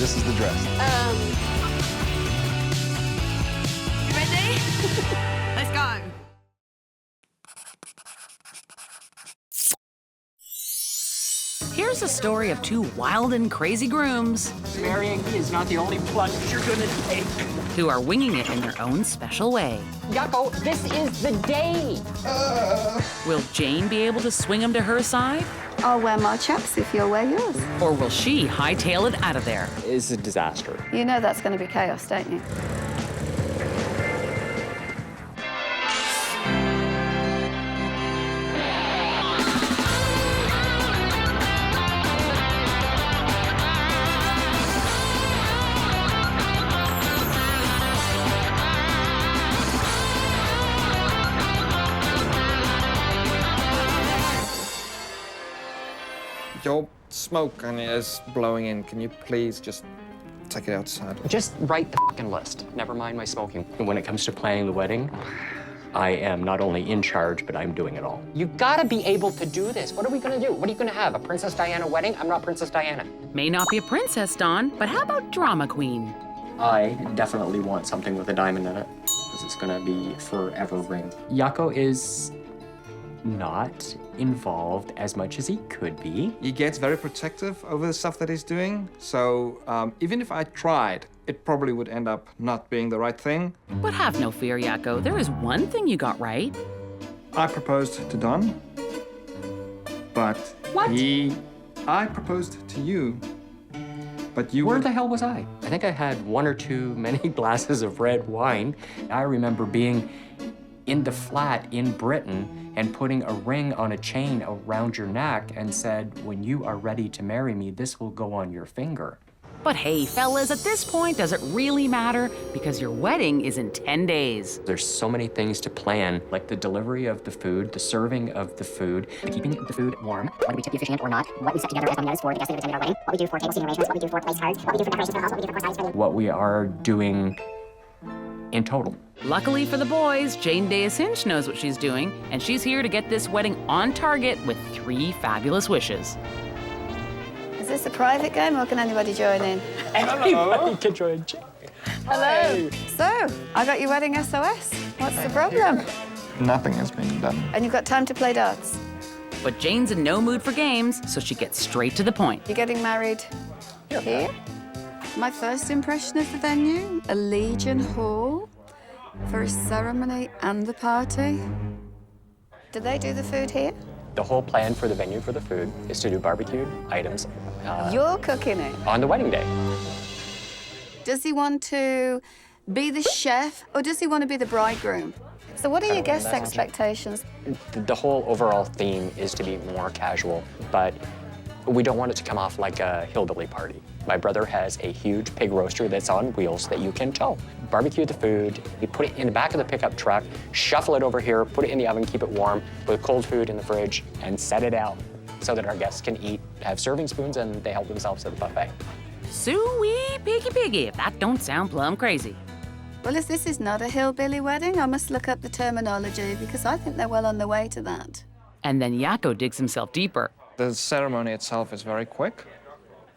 this is the dress. You ready? Let's go. Here's a story of two wild and crazy grooms Marrying me is not the only plunge you're gonna take. who are winging it in their own special way. Jako, this is the day. Will Jane be able to swing him to her side? I'll wear my chaps if you'll wear yours. Or will she hightail it out of there? It's a disaster. You know that's going to be chaos, don't you? Your smoke is blowing in. Can you please just take it outside? Just write the fucking list. Never mind my smoking. When it comes to planning the wedding, I am not only in charge, but I'm doing it all. You gotta be able to do this. What are we gonna do? What are you gonna have? A Princess Diana wedding? I'm not Princess Diana. May not be a princess, Dawn, but how about drama queen? I definitely want something with a diamond in it, because it's gonna be forever ring. Jako is not involved as much as he could be. He gets very protective over the stuff that he's doing. So even if I tried, it probably would end up not being the right thing. But have no fear, Jako. There is one thing you got right. I proposed to Don, but What? I proposed to you, but you Where were... the hell was I? I think I had one or too many glasses of red wine. I remember being in the flat in Britain and putting a ring on a chain around your neck and said, when you are ready to marry me, this will go on your finger. But hey, fellas, at this point, does it really matter? Because your wedding is in 10 days. There's so many things to plan, like the delivery of the food, the serving of the food, keeping the food warm. Whether we tip the officiant or not, what we set together as notes for the guest attending our wedding, what we do for table seating arrangements, what we do for place cards, what we do for decorations for the house, what we do for course What we are doing in total. Luckily for the boys, Jane Deasinch knows what she's doing, and she's here to get this wedding on target with 3 fabulous wishes. Is this a private game or can anybody join in? Anybody can join. Hello. So, I got your wedding SOS. What's the problem? Nothing is being done. And you've got time to play darts. But Jane's in no mood for games, so she gets straight to the point. You're getting married here? My first impression of the venue, a Legion Hall for a ceremony and the party. Do they do the food here? The whole plan for the venue for the food is to do barbecued items You're cooking it. on the wedding day. Does he want to be the chef or does he want to be the bridegroom? So what are your guest expectations? The whole overall theme is to be more casual, but we don't want it to come off like a hillbilly party. My brother has a huge pig roaster that's on wheels that you can tow. Barbecue the food, you put it in the back of the pickup truck, shuffle it over here, put it in the oven, keep it warm, with cold food in the fridge, and set it out so that our guests can eat, have serving spoons, and they help themselves at the buffet. Sue-wee piggy, if that don't sound plumb crazy. Well, if this is not a hillbilly wedding, I must look up the terminology because I think they're well on their way to that. And then Jako digs himself deeper. The ceremony itself is very quick,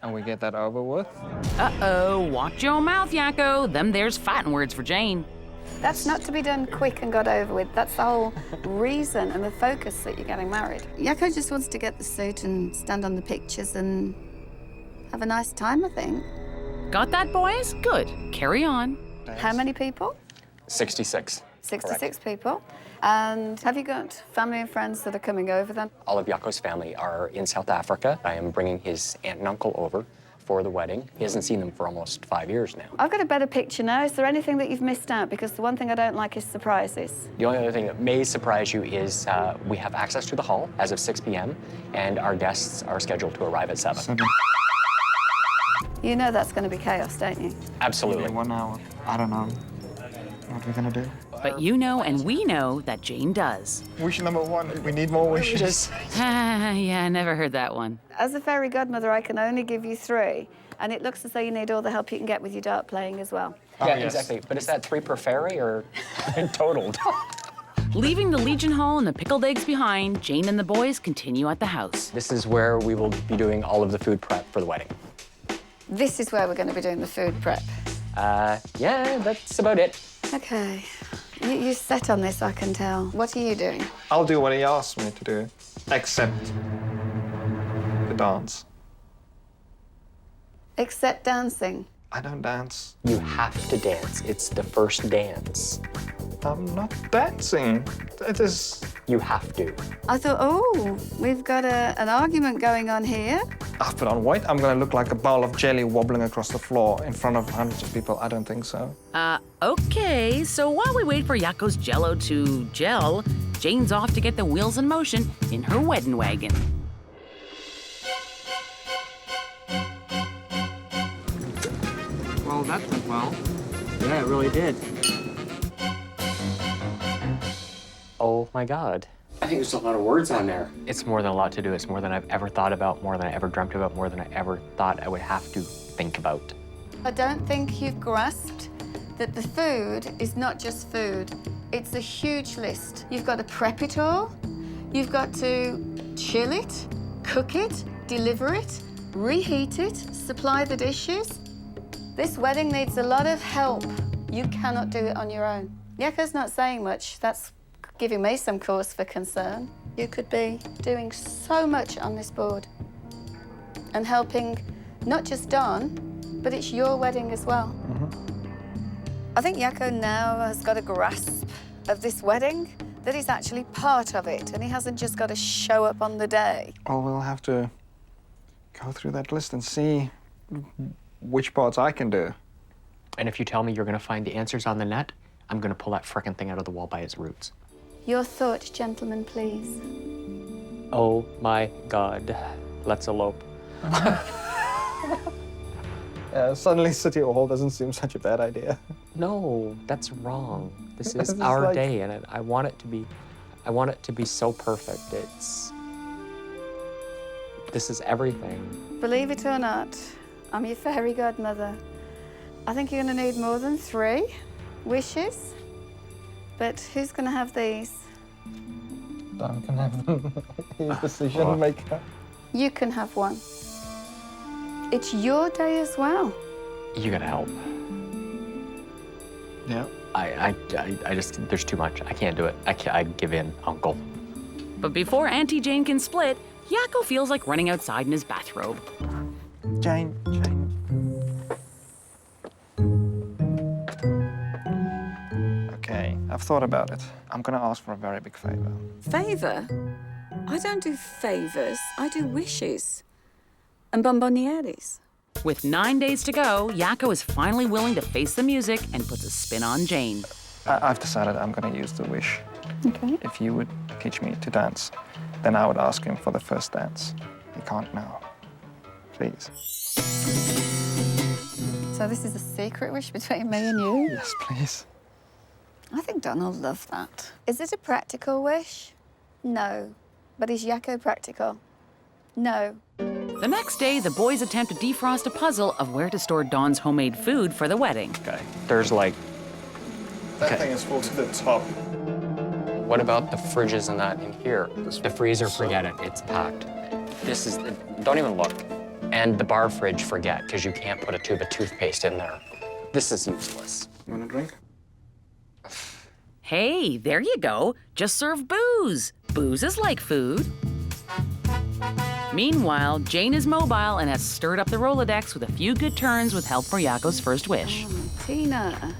and we get that over with. Uh-oh, watch your mouth, Jako. Them there's fighting words for Jane. That's not to be done quick and got over with. That's the whole reason and the focus that you're getting married. Jako just wants to get the suit and stand on the pictures and have a nice time, I think. Got that, boys? Good. Carry on. How many people? 66. 66 people. And have you got family and friends that are coming over then? All of Yako's family are in South Africa. I am bringing his aunt and uncle over for the wedding. He hasn't seen them for almost 5 years now. I've got a better picture now. Is there anything that you've missed out? Because the one thing I don't like is surprises. The only other thing that may surprise you is we have access to the hall as of 6 p.m., and our guests are scheduled to arrive at 7. You know that's going to be chaos, don't you? Absolutely. 1 hour. I don't know what we're gonna do. But you know and we know that Jane does. Wish number 1, we need more wishes. Yeah, I never heard that one. As a fairy godmother, I can only give you 3. And it looks as though you need all the help you can get with your dart playing as well. Yeah, yes. exactly. But is that 3 per fairy or totaled? Leaving the Legion Hall and the pickled eggs behind, Jane and the boys continue at the house. This is where we will be doing all of the food prep for the wedding. This is where we're going to be doing the food prep. Yeah, that's about it. Okay. You set on this, I can tell. What are you doing? I'll do what he asked me to do, except the dance. Except dancing. I don't dance. You have to dance. It's the first dance. I'm not dancing. It is... You have to. I thought, oh, we've got an argument going on here. I've put on weight. I'm going to look like a ball of jelly wobbling across the floor in front of hundreds of people. I don't think so. Okay, so while we wait for Yako's jello to gel, Jane's off to get the wheels in motion in her wedding wagon. Well, that went well. Yeah, it really did. Oh my God. I think there's a lot of words on there. It's more than a lot to do. It's more than I've ever thought about, more than I ever dreamt about, more than I ever thought I would have to think about. I don't think you've grasped that the food is not just food. It's a huge list. You've got to prep it all. You've got to chill it, cook it, deliver it, reheat it, supply the dishes. This wedding needs a lot of help. You cannot do it on your own. Yako's not saying much. That's giving me some cause for concern. You could be doing so much on this board and helping not just Don, but it's your wedding as well. I think Jako now has got a grasp of this wedding, that he's actually part of it, and he hasn't just got to show up on the day. Well, we'll have to go through that list and see which parts I can do. And if you tell me you're gonna find the answers on the net, I'm gonna pull that frickin' thing out of the wall by its roots. Your thought, gentlemen, please. Oh my God. Let's elope. Suddenly City Hall doesn't seem such a bad idea. No, that's wrong. This This is is our like- day, and I want it to be so perfect. This is everything. Believe it or not, I'm your fairy godmother. I think you're going to need more than 3 wishes. But who's going to have these? Don can have them. He's the decision maker. You can have one. It's your day as well. You gotta help. Yeah. I just, there's too much. I can't do it. I give in, Uncle. But before Auntie Jane can split, Jako feels like running outside in his bathrobe. Jane. Okay, I've thought about it. I'm gonna ask for a very big favor. Favour? I don't do favours. I do wishes. And bonbonnieres. With 9 days to go, Jako is finally willing to face the music and puts a spin on Jane. I've decided I'm gonna use the wish. Okay. If you would teach me to dance, then I would ask him for the first dance. He can't now. Please. So this is a secret wish between me and you? Yes, please. I think Don will love that. Is it a practical wish? No. But is Jako practical? No. The next day, the boys attempt to defrost a puzzle of where to store Dawn's homemade food for the wedding. Okay. There's like, That Okay. thing is full to the top. what about the fridges and that in here? The freezer, forget it. It's packed. This is, don't even look. And the bar fridge, forget, because you can't put a tube of toothpaste in there. This is useless. You want a drink? Hey, there you go. Just serve booze. Booze is like food. Meanwhile, Jane is mobile and has stirred up the Rolodex with a few good turns with help for Yako's first wish. Tina.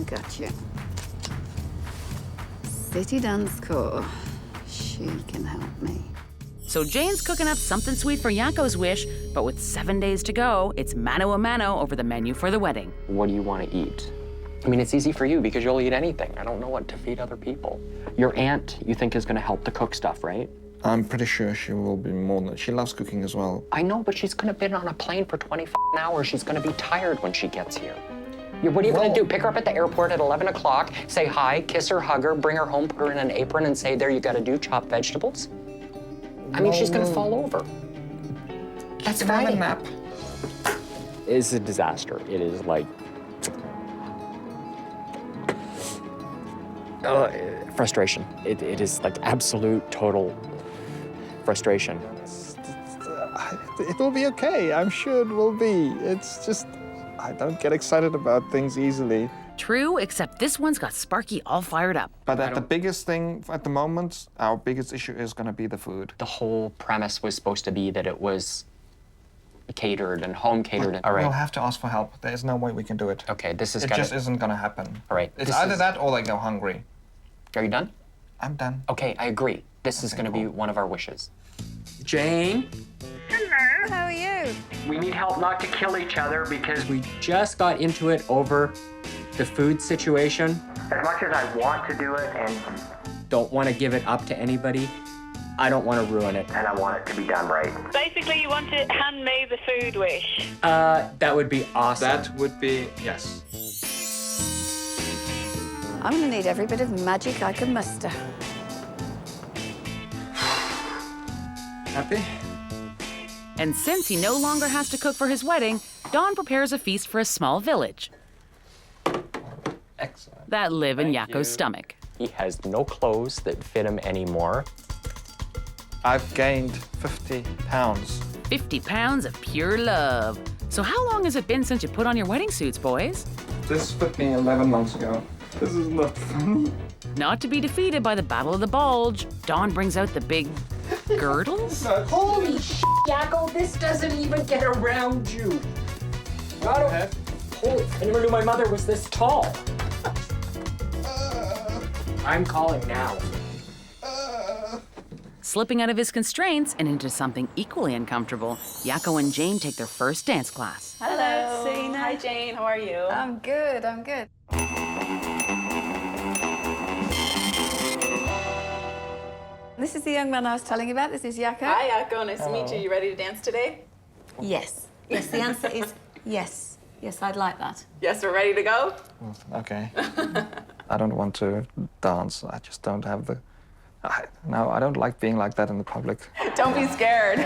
Gotcha. City Dance Corps. She can help me. So Jane's cooking up something sweet for Yako's wish, but with 7 days to go, it's mano a mano over the menu for the wedding. What do you want to eat? I mean, it's easy for you because you'll eat anything. I don't know what to feed other people. Your aunt, you think, is going to help to cook stuff, right? I'm pretty sure she will be more than... She loves cooking as well. I know, but she's going to be on a plane for 20 hours. She's going to be tired when she gets here. What are you going to do? Pick her up at the airport at 11 o'clock, say hi, kiss her, hug her, bring her home, put her in an apron, and say, there you got to do, chop vegetables? I mean, she's going to fall over. That's Can I have Friday. a nap? It's a disaster. It is like... frustration. It is like absolute, total frustration. It will be okay. I'm sure it will be. It's just, I don't get excited about things easily. True, except this one's got Sparky all fired up. But the biggest thing at the moment, our biggest issue is going to be the food. The whole premise was supposed to be that it was catered and home catered. All right. We'll have to ask for help. There is no way we can do it. Okay, this is It gonna... just isn't going to happen. All right. It's either that or they go hungry. Are you done? I'm done. Okay, I agree. This is gonna be one of our wishes. Jane? Hello. How are you? We need help not to kill each other because we just got into it over the food situation. As much as I want to do it and don't want to give it up to anybody, I don't want to ruin it. And I want it to be done right. Basically, you want to hand me the food wish. That would be awesome. That would be, yes. I'm going to need every bit of magic I can muster. Happy? And since he no longer has to cook for his wedding, Don prepares a feast for a small village Excellent. that live in Yako's stomach. He has no clothes that fit him anymore. I've gained 50 pounds. 50 pounds of pure love. So how long has it been since you put on your wedding suits, boys? This fit me 11 months ago. This is not funny. Not to be defeated by the Battle of the Bulge, Don brings out the big girdles. Holy shit, Jako, this doesn't even get around you. Holy, I never knew my mother was this tall. I'm calling now. Slipping out of his constraints and into something equally uncomfortable, Jako and Jane take their first dance class. Hello, Sina. Hi, Jane. How are you? I'm good, I'm good. This is the young man I was telling you about. This is Jako. Hi, Jako. Nice to meet you. You ready to dance today? Yes. Yes, the answer is yes. Yes, I'd like that. Yes, we're ready to go? Okay. I don't want to dance. I just don't have the... No, I don't like being like that in the public. Don't be scared.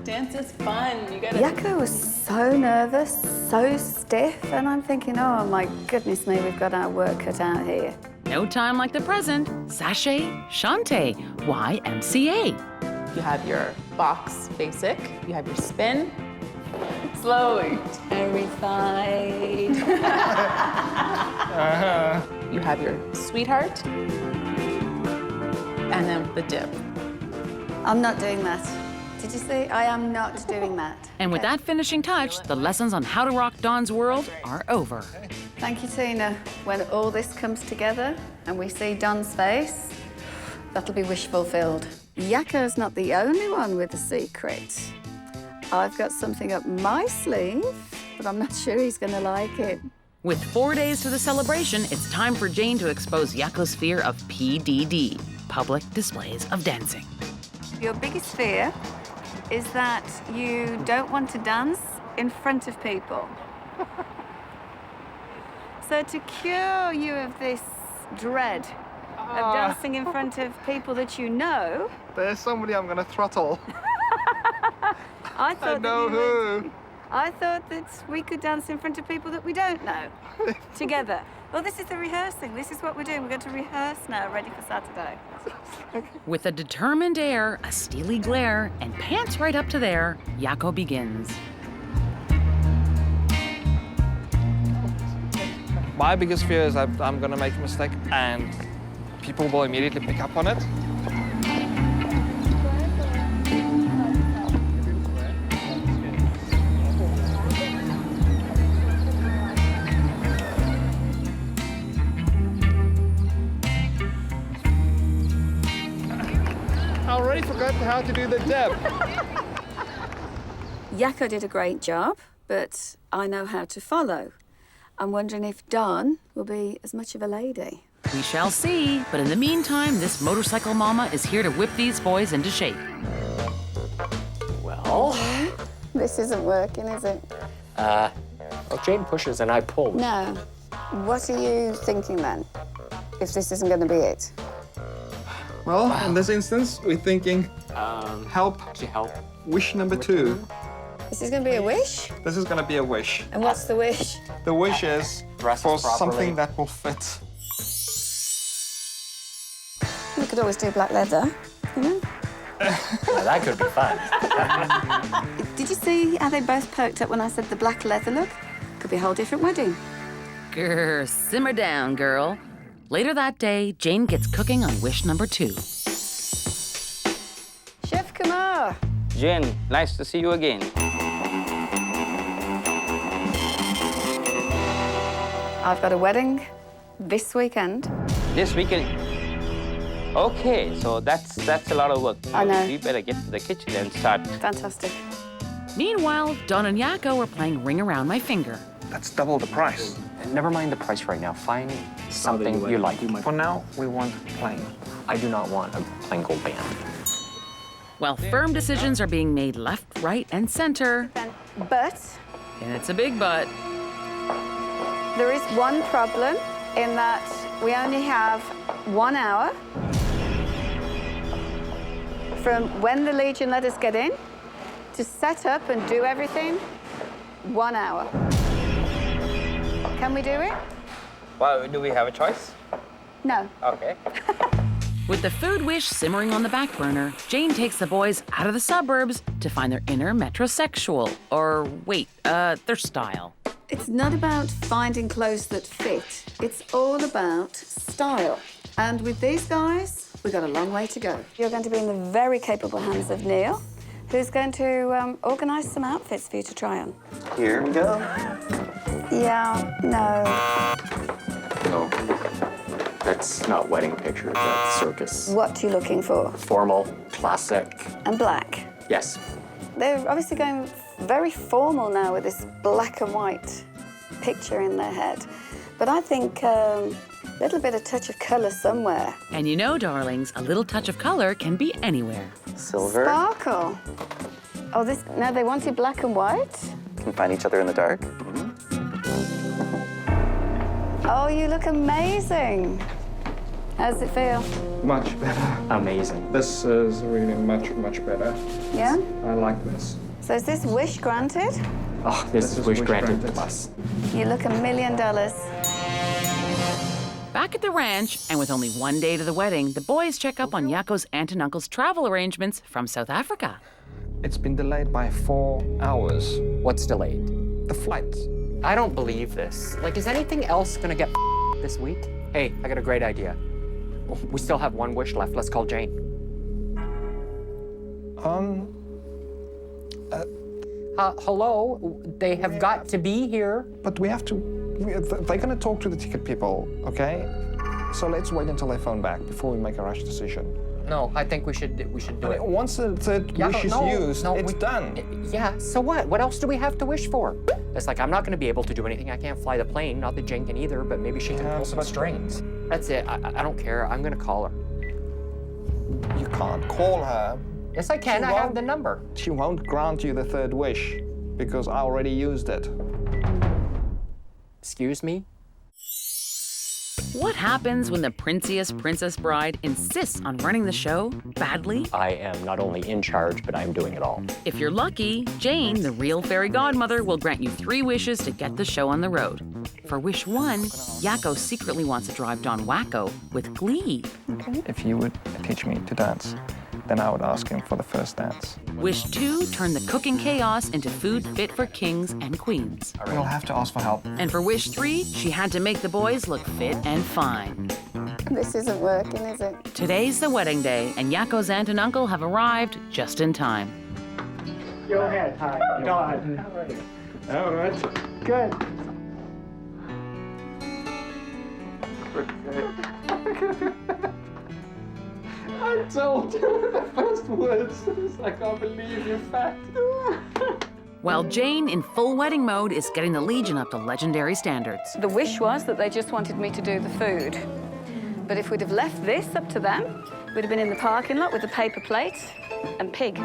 Dance is fun. You gotta... Jako was so nervous, so stiff, and I'm thinking, oh my goodness me, we've got our work cut out here. No time like the present. Sachet, Shante, YMCA. You have your box basic. You have your spin. Slowly. Terrified. You have your sweetheart. And then the dip. I'm not doing that. Did you see? I am not doing that. And with that finishing touch, the lessons on how to rock Don's world are over. Thank you, Tina. When all this comes together and we see Don's face, that'll be wish fulfilled. Yako's not the only one with a secret. I've got something up my sleeve, but I'm not sure he's going to like it. With 4 days to the celebration, it's time for Jane to expose Yako's fear of PDD, public displays of dancing. Your biggest fear is that you don't want to dance in front of people. So to cure you of this dread of dancing in front of people that you know... There's somebody I'm going to throttle. I thought know who. I thought that we could dance in front of people that we don't know, together. Well, this is the rehearsing. This is what we're doing. We're going to rehearse now, ready for Saturday. With a determined air, a steely glare, and pants right up to there, Jako begins. My biggest fear is that I'm going to make a mistake and people will immediately pick up on it. I already forgot how to do the dip. Jako did a great job, but I know how to follow. I'm wondering if Dawn will be as much of a lady. We shall see, but in the meantime, this motorcycle mama is here to whip these boys into shape. Well, This isn't working, is it? well, Jane pushes and I pull. No. What are you thinking then, if this isn't going to be it? Well, in this instance, we're thinking help. To help. Wish number 2. This is going to be a wish? This is going to be a wish. And what's the wish? The wish is Dress for us properly. something that will fit. We could always do black leather, you know? Now, that could be fun. Did you see how they both perked up when I said the black leather look? Could be a whole different wedding. Grr, simmer down, girl. Later that day, Jane gets cooking on wish number 2. Chef Kumar. Jen, nice to see you again. I've got a wedding this weekend. This weekend. Okay, so that's a lot of work. I know. We better get to the kitchen and start. Fantastic. Meanwhile, Don and Jako are playing Ring Around My Finger. That's double the price. Never mind the price right now. Find something you like. For now, we want plain. I do not want a plain gold band. While firm decisions are being made left, right, and center, But and it's a big but, there is one problem in that we only have 1 hour from when the Legion let us get in to set up and do everything. 1 hour. Can we do it? Well, do we have a choice? No. Okay. with the food wish simmering on the back burner, Jane takes the boys out of the suburbs to find their inner metrosexual, or wait, their style. It's not about finding clothes that fit. It's all about style. And with these guys, we've got a long way to go. You're going to be in the very capable hands of Neil, who's going to organise some outfits for you to try on. Here we go. Yeah, no. No, that's not wedding pictures, that's circus. What are you looking for? Formal, classic. And black. Yes. They're obviously going very formal now with this black and white picture in their head. But I think a little bit of touch of colour somewhere. And you know, darlings, a little touch of color can be anywhere. Silver. Sparkle. Oh, this, no, they wanted black and white? Can find each other in the dark. Oh, you look amazing. How does it feel? Much better. Amazing. This is really much, much better. Yeah? I like this. So is this wish granted? Oh, this is wish granted plus. You look $1 million. Back at the ranch, and with only 1 day to the wedding, the boys check up on Yako's aunt and uncle's travel arrangements from South Africa. It's been delayed by 4 hours. What's delayed? The flight. I don't believe this. Like, is anything else gonna get this week? Hey, I got a great idea. We still have one wish left. Let's call Jane. Hello? They have got to be here. But we have to... They're going to talk to the ticket people, okay? So let's wait until they phone back before we make a rash decision. No, I think we should do it. Once the third wish is used, it's done. Yeah, so what? What else do we have to wish for? It's like, I'm not going to be able to do anything. I can't fly the plane. Not that Jane can either, but maybe she can pull some strings. That's it. I don't care. I'm going to call her. You can't call her. Yes, I can. I have the number. She won't grant you the third wish because I already used it. Excuse me? What happens when the princiest princess bride insists on running the show badly? I am not only in charge, but I'm doing it all. If you're lucky, Jane, the real fairy godmother, will grant you 3 wishes to get the show on the road. For wish 1, Jako secretly wants to drive Don Wacko with glee. If you would teach me to dance, then I would ask him for the first dance. Wish 2, turn the cooking chaos into food fit for kings and queens. We'll have to ask for help. And for wish 3, she had to make the boys look fit and fine. This isn't working, is it? Today's the wedding day, and Yako's aunt and uncle have arrived just in time. Go ahead. Hi. Don. How are you? All right. Good. I told you the first words. I can't believe you're fat. While Jane, in full wedding mode, is getting the Legion up to legendary standards. The wish was that they just wanted me to do the food. But if we'd have left this up to them, we'd have been in the parking lot with a paper plate and pig.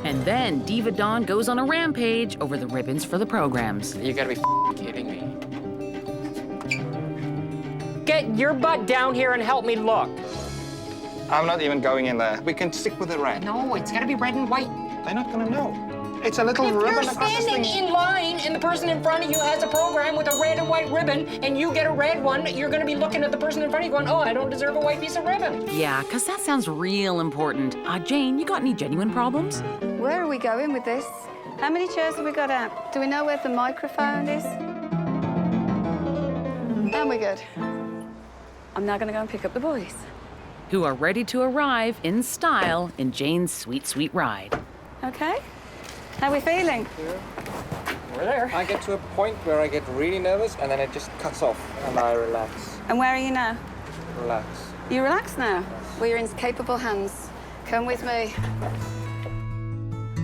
And then Diva Dawn goes on a rampage over the ribbons for the programs. You gotta be kidding me. Get your butt down here and help me look. I'm not even going in there. We can stick with the red. No, it's gotta be red and white. They're not gonna know. It's a little If ribbon you're across the standing thing. in line and the person in front of you has a program with a red and white ribbon and you get a red one, you're going to be looking at the person in front of you going, oh, I don't deserve a white piece of ribbon. Yeah, 'cause that sounds real important. Jane, you got any genuine problems? Where are we going with this? How many chairs have we got out? Do we know where the microphone is? And we're good. I'm now going to go and pick up the boys. Who are ready to arrive in style in Jane's sweet, sweet ride. Okay? How are we feeling? We're there. I get to a point where I get really nervous and then it just cuts off and I relax. And where are you now? Relax. You relax now? Well, you're in capable hands. Come with me.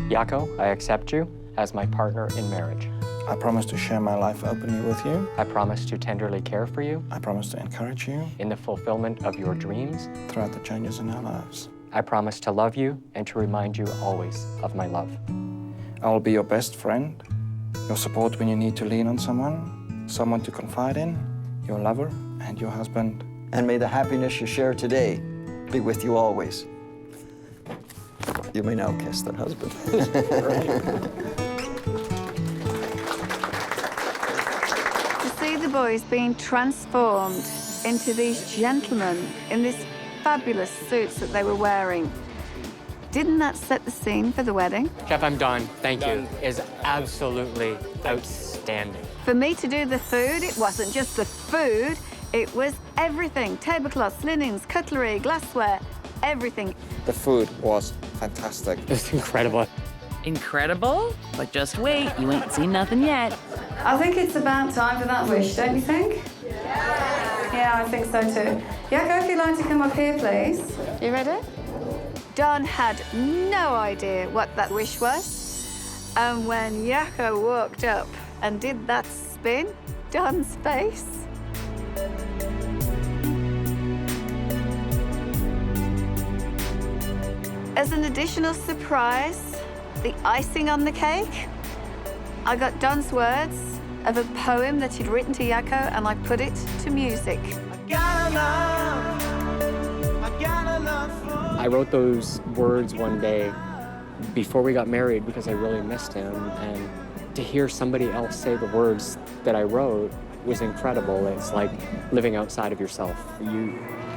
Jako, I accept you as my partner in marriage. I promise to share my life openly with you. I promise to tenderly care for you I promise to encourage you in the fulfillment of your dreams. throughout the changes in our lives. I promise to love you and to remind you always of my love. I will be your best friend, your support when you need to lean on someone to confide in, your lover and your husband. And may the happiness you share today be with you always. You may now kiss their husband. To see the boys being transformed into these gentlemen in these fabulous suits that they were wearing, didn't that set the scene for the wedding? Chef, I'm done. Thank you. Is absolutely outstanding. For me to do the food, it wasn't just the food, it was everything. Tablecloths, linens, cutlery, glassware, everything. The food was fantastic. It's incredible. Incredible? But just wait, you ain't seen nothing yet. I think it's about time for that wish, don't you think? Yeah, I think so too. Jako, if you'd like to come up here, please. You ready? Don had no idea what that wish was. And when Jako walked up and did that spin, Don's face. As an additional surprise, the icing on the cake, I got Don's words of a poem that he'd written to Jako, and I put it to music. I wrote those words one day before we got married because I really missed him, and to hear somebody else say the words that I wrote was incredible. It's like living outside of yourself.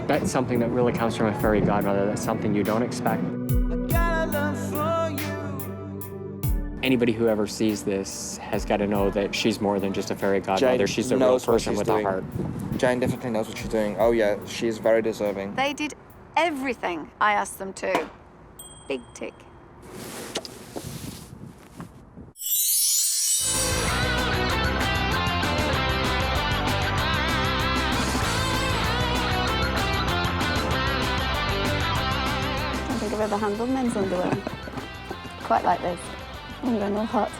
That's something that really comes from a fairy godmother. That's something you don't expect. Anybody who ever sees this has got to know that she's more than just a fairy godmother. She's a real person with a heart. Jane definitely knows what she's doing. Oh yeah, she's very deserving. They did everything I asked them to. Big tick. I don't think I've ever handled men's underwear quite like this. I'm going all hot.